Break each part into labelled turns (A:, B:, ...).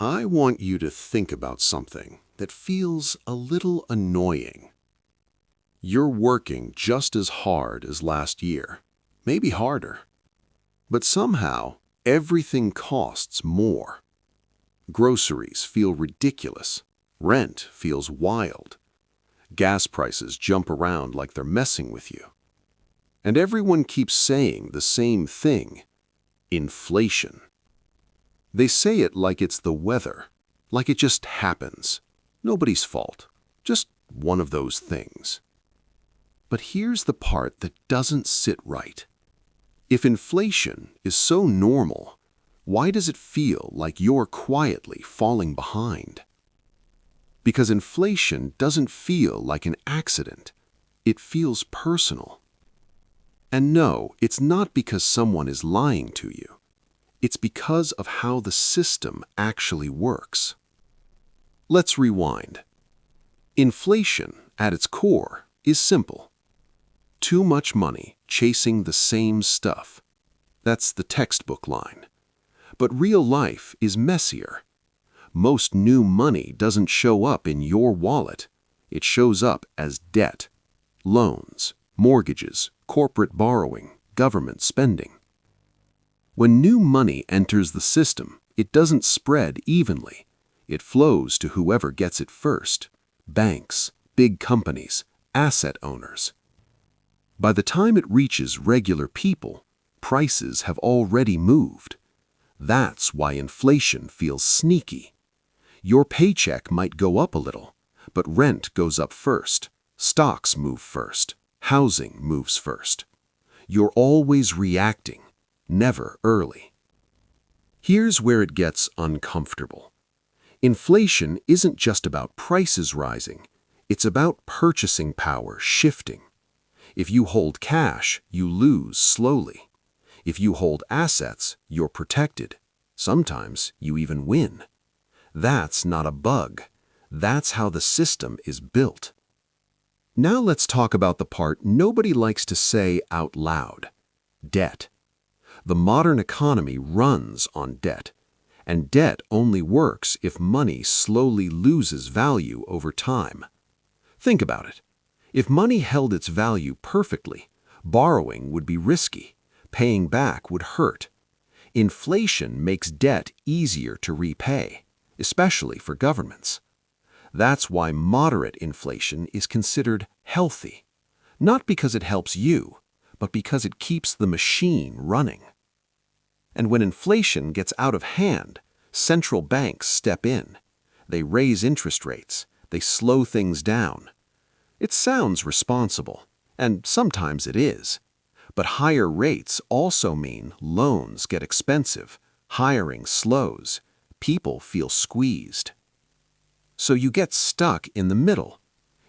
A: I want you to think about something that feels a little annoying. You're working just as hard as last year, maybe harder. But somehow, everything costs more. Groceries feel ridiculous. Rent feels wild. Gas prices jump around like they're messing with you. And everyone keeps saying the same thing: inflation. They say it like it's the weather, like it just happens. Nobody's fault, just one of those things. But here's the part that doesn't sit right. If inflation is so normal, why does it feel like you're quietly falling behind? Because inflation doesn't feel like an accident. It feels personal. And no, it's not because someone is lying to you. It's because of how the system actually works. Let's rewind. Inflation, at its core, is simple. Too much money chasing the same stuff. That's the textbook line. But real life is messier. Most new money doesn't show up in your wallet. It shows up as debt, loans, mortgages, corporate borrowing, government spending. When new money enters the system, it doesn't spread evenly. It flows to whoever gets it first: banks, big companies, asset owners. By the time it reaches regular people, prices have already moved. That's why inflation feels sneaky. Your paycheck might go up a little, but rent goes up first, stocks move first, housing moves first. You're always reacting, never early. Here's where it gets uncomfortable. Inflation isn't just about prices rising, it's about purchasing power shifting. If you hold cash, you lose slowly. If you hold assets, you're protected. Sometimes you even win. That's not a bug. That's how the system is built. Now let's talk about the part nobody likes to say out loud: debt. The modern economy runs on debt, and debt only works if money slowly loses value over time. Think about it. If money held its value perfectly, borrowing would be risky, paying back would hurt. Inflation makes debt easier to repay, especially for governments. That's why moderate inflation is considered healthy, not because it helps you, but because it keeps the machine running. And when inflation gets out of hand, central banks step in. They raise interest rates, they slow things down. It sounds responsible, and sometimes it is. But higher rates also mean loans get expensive, hiring slows, people feel squeezed. So you get stuck in the middle.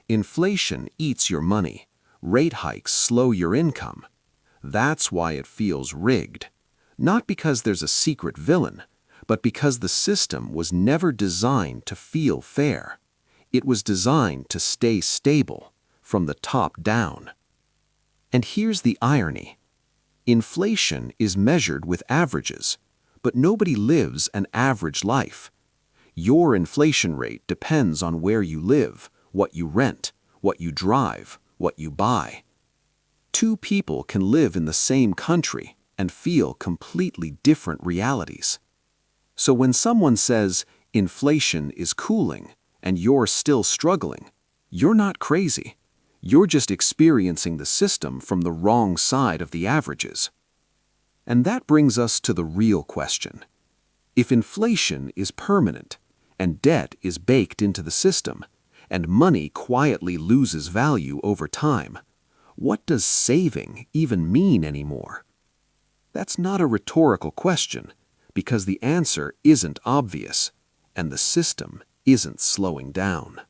A: Inflation eats your money, rate hikes slow your income. That's why it feels rigged. Not because there's a secret villain, but because the system was never designed to feel fair. It was designed to stay stable, from the top down. And here's the irony. Inflation is measured with averages, but nobody lives an average life. Your inflation rate depends on where you live, what you rent, what you drive, what you buy. Two people can live in the same country and feel completely different realities. So when someone says inflation is cooling and you're still struggling, you're not crazy. You're just experiencing the system from the wrong side of the averages. And that brings us to the real question. If inflation is permanent, and debt is baked into the system, and money quietly loses value over time, what does saving even mean anymore? That's not a rhetorical question, because the answer isn't obvious, and the system isn't slowing down.